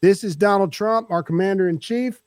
This is Donald Trump, our commander-in-chief,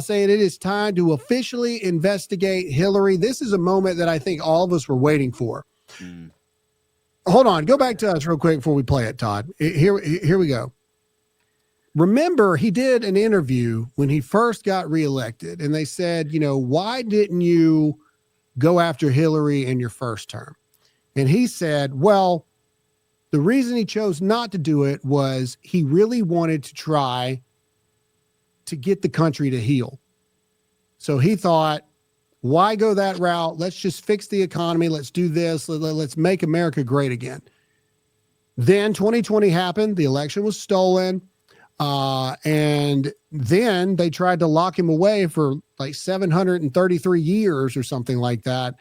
saying it is time to officially investigate Hillary. This is a moment that I think all of us were waiting for. Hold on. Go back to us real quick before we play it, Todd. Here we go. Remember, he did an interview when he first got reelected, and they said, why didn't you go after Hillary in your first term? And he said, well, the reason he chose not to do it was he really wanted to try to get the country to heal. So he thought, why go that route? Let's just fix the economy. Let's do this. Let's make America great again. Then 2020 happened. The election was stolen. And then they tried to lock him away for like 733 years or something like that.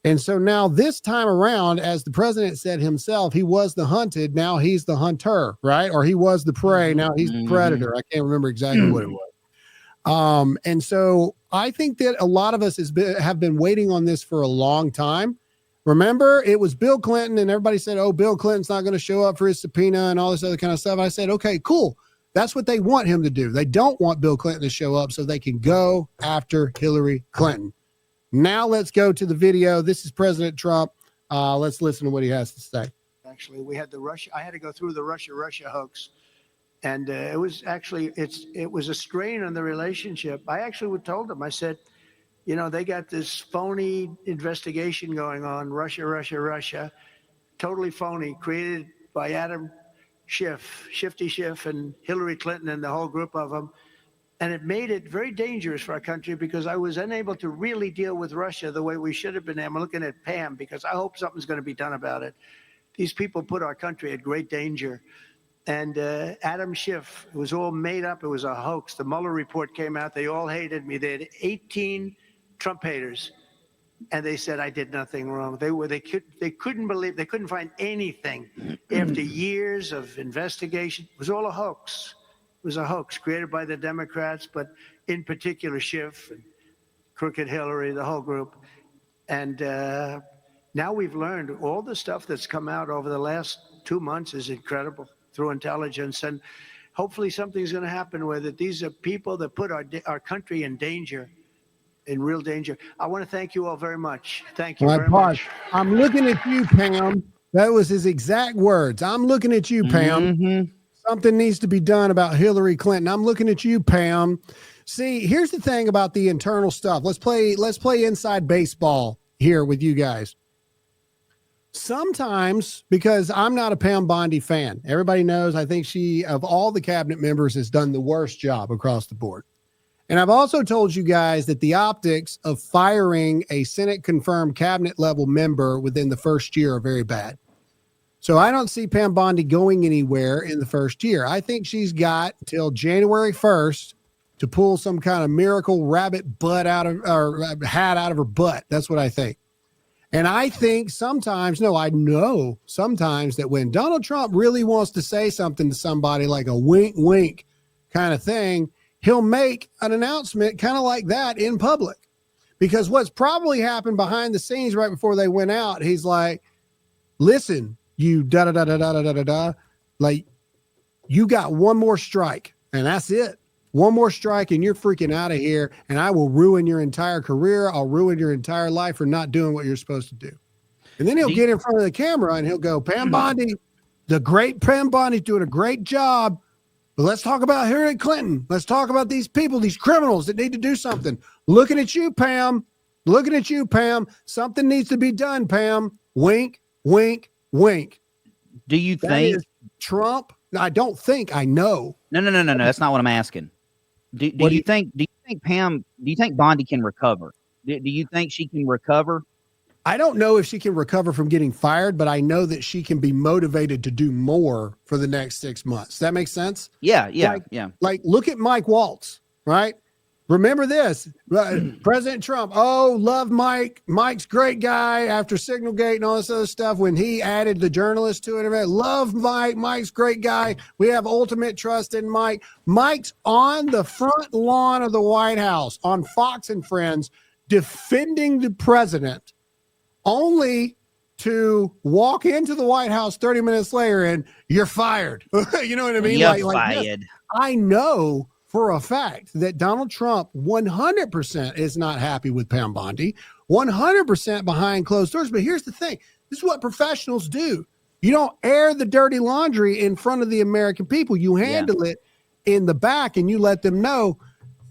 And so now this time around, as the president said himself, he was the hunted. Now he's the hunter, right? Or he was the prey. Now he's the predator. I can't remember exactly what it was. And so I think that a lot of us have been waiting on this for a long time. Remember, it was Bill Clinton and everybody said, oh, Bill Clinton's not going to show up for his subpoena and all this other kind of stuff. And I said, okay, cool. That's what they want him to do. They don't want Bill Clinton to show up so they can go after Hillary Clinton. Now let's go to the video. This is President Trump. Let's listen to what he has to say. Actually, we had I had to go through the Russia hoax. And it was a strain on the relationship. I actually told them, I said, they got this phony investigation going on, Russia, totally phony, created by Adam Shifty Schiff and Hillary Clinton and the whole group of them. And it made it very dangerous for our country because I was unable to really deal with Russia the way we should have been. I'm looking at Pam because I hope something's going to be done about it. These people put our country at great danger. And Adam Schiff, it was all made up. It was a hoax. The Mueller report came out. They all hated me. They had 18 Trump haters. And they said I did nothing wrong. They couldn't believe, they couldn't find anything after years of investigation. It was all a hoax. It was a hoax created by the Democrats, but in particular Schiff and Crooked Hillary, the whole group. And now we've learned all the stuff that's come out over the last 2 months is incredible through intelligence. And hopefully something's going to happen with it. These are people that put our country in danger. In real danger. I want to thank you all very much. Thank you very much. I'm looking at you, Pam. That was his exact words. I'm looking at you, Pam. Something needs to be done about Hillary Clinton. I'm looking at you, Pam. See, here's the thing about the internal stuff. Let's play inside baseball here with you guys. Sometimes, because I'm not a Pam Bondi fan, everybody knows I think she, of all the cabinet members, has done the worst job across the board. And I've also told you guys that the optics of firing a Senate-confirmed cabinet-level member within the first year are very bad. So I don't see Pam Bondi going anywhere in the first year. I think she's got till January 1st to pull some kind of miracle rabbit butt out of, or hat out of her butt. That's what I think. And I think I know sometimes that when Donald Trump really wants to say something to somebody like a wink, wink kind of thing, he'll make an announcement kind of like that in public. Because what's probably happened behind the scenes right before they went out, he's like, listen, you da-da-da-da-da-da-da-da, like, you got one more strike, and that's it. One more strike, and you're freaking out of here, and I will ruin your entire career. I'll ruin your entire life for not doing what you're supposed to do. And then he'll get in front of the camera, and he'll go, Pam Bondi, the great Pam Bondi's doing a great job. But let's talk about Hillary Clinton. Let's talk about these people, these criminals that need to do something. Looking at you, Pam. Looking at you, Pam. Something needs to be done, Pam. Wink, wink, wink. Do you think Trump? I don't think. I know. No. That's not what I'm asking. Do you think Pam? Do you think Bondi can recover? Do you think she can recover? I don't know if she can recover from getting fired, but I know that she can be motivated to do more for the next 6 months. Does that make sense? Yeah. Like, look at Mike Waltz, right? Remember this, President Trump. Oh, love Mike. Mike's great guy after Signalgate and all this other stuff. When he added the journalist to it, love Mike. Mike's great guy. We have ultimate trust in Mike. Mike's on the front lawn of the White House on Fox and Friends defending the president, only to walk into the White House 30 minutes later and you're fired. You know what I mean? You're Yes, fired. I know for a fact that Donald Trump 100% is not happy with Pam Bondi, 100% behind closed doors. But here's the thing. This is what professionals do. You don't air the dirty laundry in front of the American people. You handle it in the back and you let them know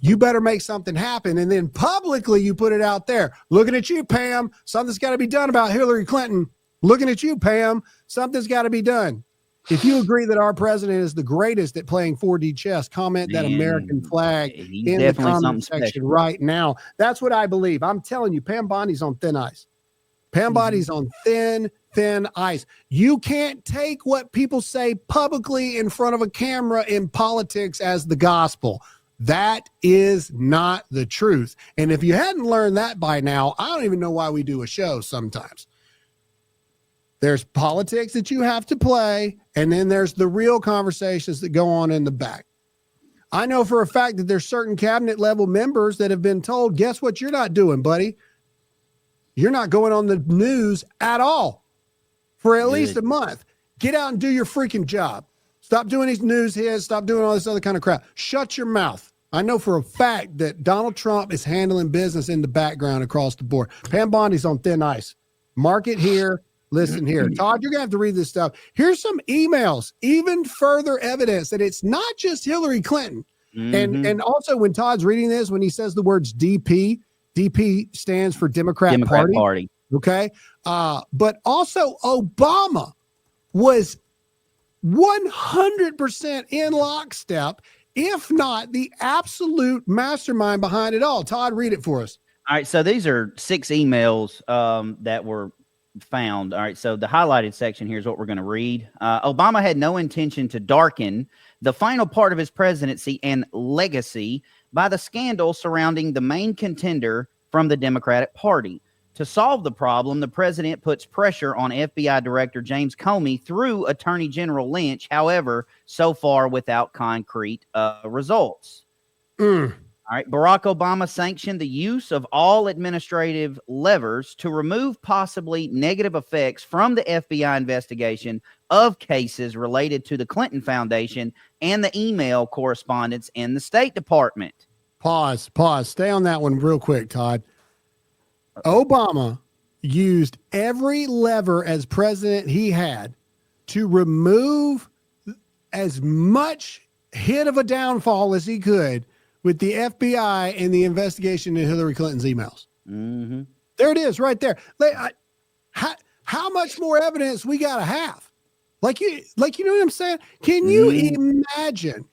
you better make something happen. And then publicly you put it out there. Looking at you, Pam. Something's got to be done about Hillary Clinton. Looking at you, Pam. Something's got to be done. If you agree that our president is the greatest at playing 4D chess, comment that American flag in the comment section right now. That's what I believe. I'm telling you, Pam Bondi's on thin ice. Pam Bondi's on thin ice. You can't take what people say publicly in front of a camera in politics as the gospel. That is not the truth. And if you hadn't learned that by now, I don't even know why we do a show sometimes. There's politics that you have to play, and then there's the real conversations that go on in the back. I know for a fact that there's certain cabinet level members that have been told, guess what you're not doing, buddy? You're not going on the news at all for at least a month. Get out and do your freaking job. Stop doing these news hits. Stop doing all this other kind of crap. Shut your mouth. I know for a fact that Donald Trump is handling business in the background across the board. Pam Bondi's on thin ice. Mark it here. Listen here. Todd, you're going to have to read this stuff. Here's some emails, even further evidence that it's not just Hillary Clinton. And also when Todd's reading this, when he says the words DP stands for Democrat Party. Okay. But also Obama was 100% in lockstep, if not the absolute mastermind behind it all. Todd, read it for us. All right. So these are 6 emails that were found. All right. So the highlighted section here is what we're going to read. Obama had no intention to darken the final part of his presidency and legacy by the scandal surrounding the main contender from the Democratic Party. To solve the problem, the president puts pressure on FBI Director James Comey through Attorney General Lynch, however, so far without concrete results. All right. Barack Obama sanctioned the use of all administrative levers to remove possibly negative effects from the FBI investigation of cases related to the Clinton Foundation and the email correspondence in the State Department. Pause. Stay on that one real quick, Todd. Obama used every lever as president he had to remove as much hit of a downfall as he could with the FBI and the investigation into Hillary Clinton's emails. There it is right there. How much more evidence we got to have? Like you know what I'm saying? Can you imagine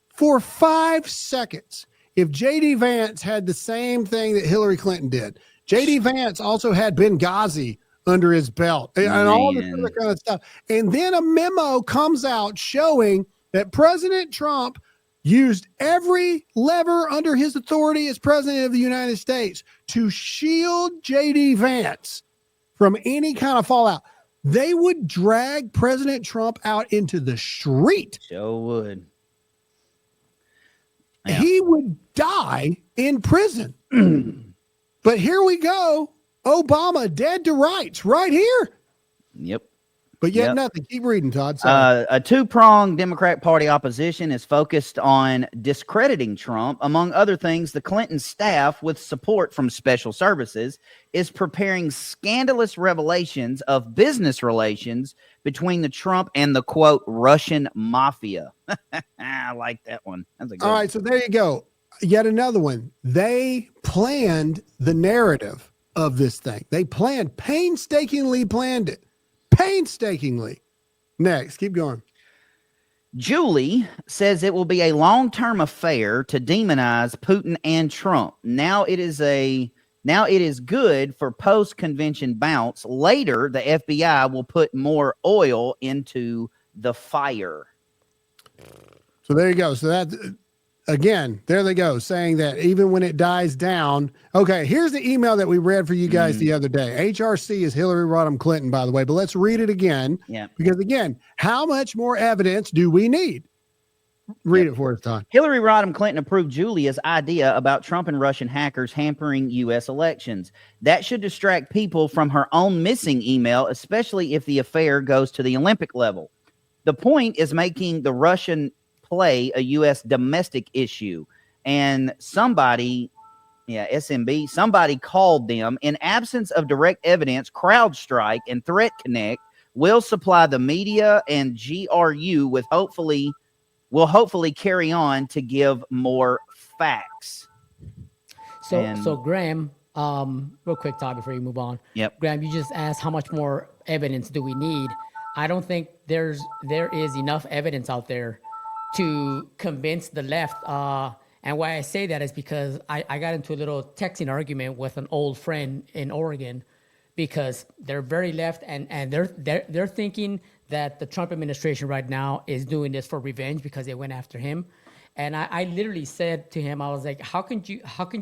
for 5 seconds if J.D. Vance had the same thing that Hillary Clinton did? J.D. Vance also had Benghazi under his belt and all this other kind of stuff. And then a memo comes out showing that President Trump used every lever under his authority as president of the United States to shield J.D. Vance from any kind of fallout. They would drag President Trump out into the street. Sure would. Yeah. He would die in prison. But here we go. Obama dead to rights right here. Yep. But yet nothing. Keep reading, Todd. A two-pronged Democrat Party opposition is focused on discrediting Trump. Among other things, the Clinton staff, with support from special services, is preparing scandalous revelations of business relations between the Trump and the, quote, Russian mafia. I like that one. That's a good All right, so there you go. Yet another one. They planned the narrative of this thing. They painstakingly planned it. Painstakingly. Next, keep going. Julie says it will be a long-term affair to demonize Putin and Trump. Now it is good for post-convention bounce. Later, the FBI will put more oil into the fire. So there you go. So that, again, there they go, saying that even when it dies down. Okay, here's the email that we read for you guys the other day. HRC is Hillary Rodham Clinton, by the way, but let's read it again. Yeah. Because again, how much more evidence do we need? Read it for us, Todd. Hillary Rodham Clinton approved Julia's idea about Trump and Russian hackers hampering U.S. elections. That should distract people from her own missing email, especially if the affair goes to the Olympic level. The point is making the Russian play a U.S. domestic issue. And somebody, SMB, somebody called them. In absence of direct evidence, CrowdStrike and Threat Connect will supply the media, and GRU with will hopefully carry on to give more facts. So Graham, real quick, Todd, before you move on. Yep. Graham, you just asked how much more evidence do we need? I don't think there is enough evidence out there to convince the left. And why I say that is because I got into a little texting argument with an old friend in Oregon, because they're very left, and they're thinking that the Trump administration right now is doing this for revenge because they went after him. And I literally said to him, I was like, how can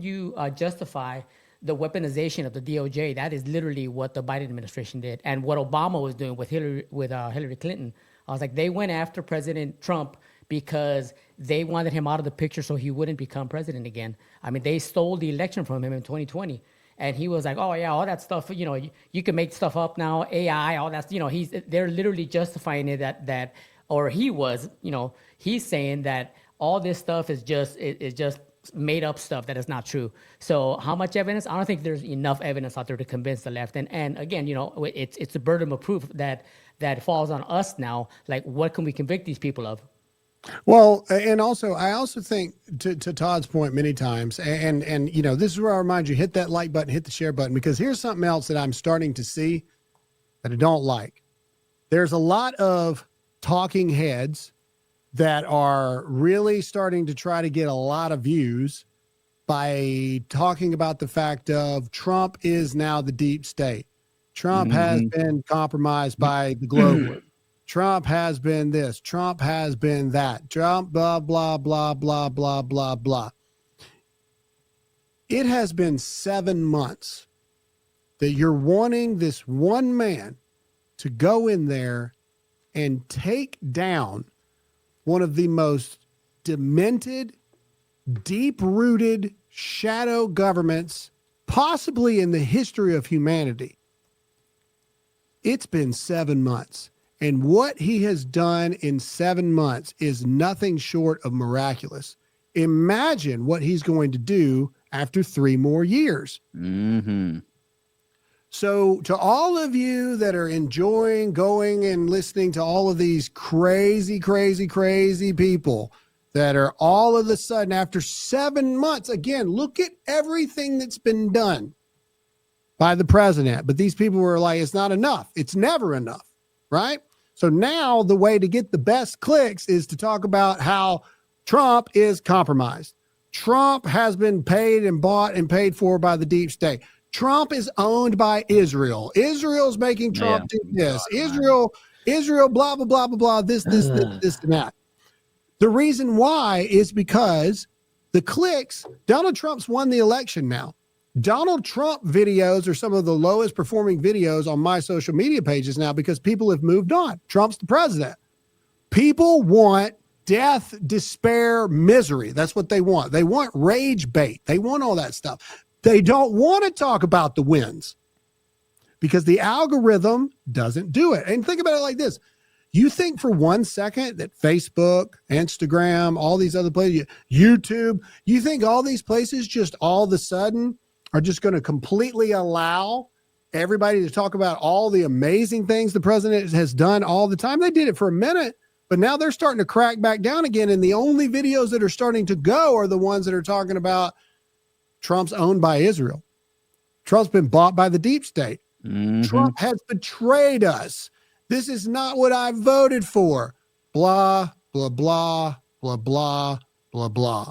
you justify the weaponization of the DOJ? That is literally what the Biden administration did, and what Obama was doing with Hillary Clinton. I was like, they went after President Trump because they wanted him out of the picture so he wouldn't become president again. I mean, they stole the election from him in 2020. And he was like, oh, yeah, all that stuff, you can make stuff up now, AI, all that, they're literally justifying it he's saying that all this stuff is just made up stuff that is not true. So how much evidence? I don't think there's enough evidence out there to convince the left. And again, it's a burden of proof that falls on us now. Like, what can we convict these people of? Well, and also, I also think to Todd's point many times, and this is where I remind you, hit that like button, hit the share button, because here's something else that I'm starting to see that I don't like. There's a lot of talking heads that are really starting to try to get a lot of views by talking about the fact of Trump is now the deep state. Trump has been compromised by the globalists. Trump has been this. Trump has been that. Trump, blah, blah, blah, blah, blah, blah, blah. It has been 7 months that you're wanting this one man to go in there and take down one of the most demented, deep-rooted shadow governments possibly in the history of humanity. It's been 7 months. And what he has done in 7 months is nothing short of miraculous. Imagine what he's going to do after 3 more years. So to all of you that are enjoying going and listening to all of these crazy, crazy, crazy people that are all of a sudden after 7 months, again, look at everything that's been done by the president. But these people were like, it's not enough. It's never enough, right? So now the way to get the best clicks is to talk about how Trump is compromised. Trump has been paid and bought and paid for by the deep state. Trump is owned by Israel. Israel's making Trump do this. Israel, blah, blah, blah, blah, blah, this, and that. The reason why is because the clicks, Donald Trump's won the election now. Donald Trump videos are some of the lowest performing videos on my social media pages now because people have moved on. Trump's the president. People want death, despair, misery. That's what they want. They want rage bait. They want all that stuff. They don't want to talk about the wins because the algorithm doesn't do it. And think about it like this. You think for 1 second that Facebook, Instagram, all these other places, YouTube, you think all these places just all of a sudden are just going to completely allow everybody to talk about all the amazing things the president has done all the time? They did it for a minute, but now they're starting to crack back down again. And the only videos that are starting to go are the ones that are talking about Trump's owned by Israel. Trump's been bought by the deep state. Trump has betrayed us. This is not what I voted for. Blah, blah, blah, blah, blah, blah, blah.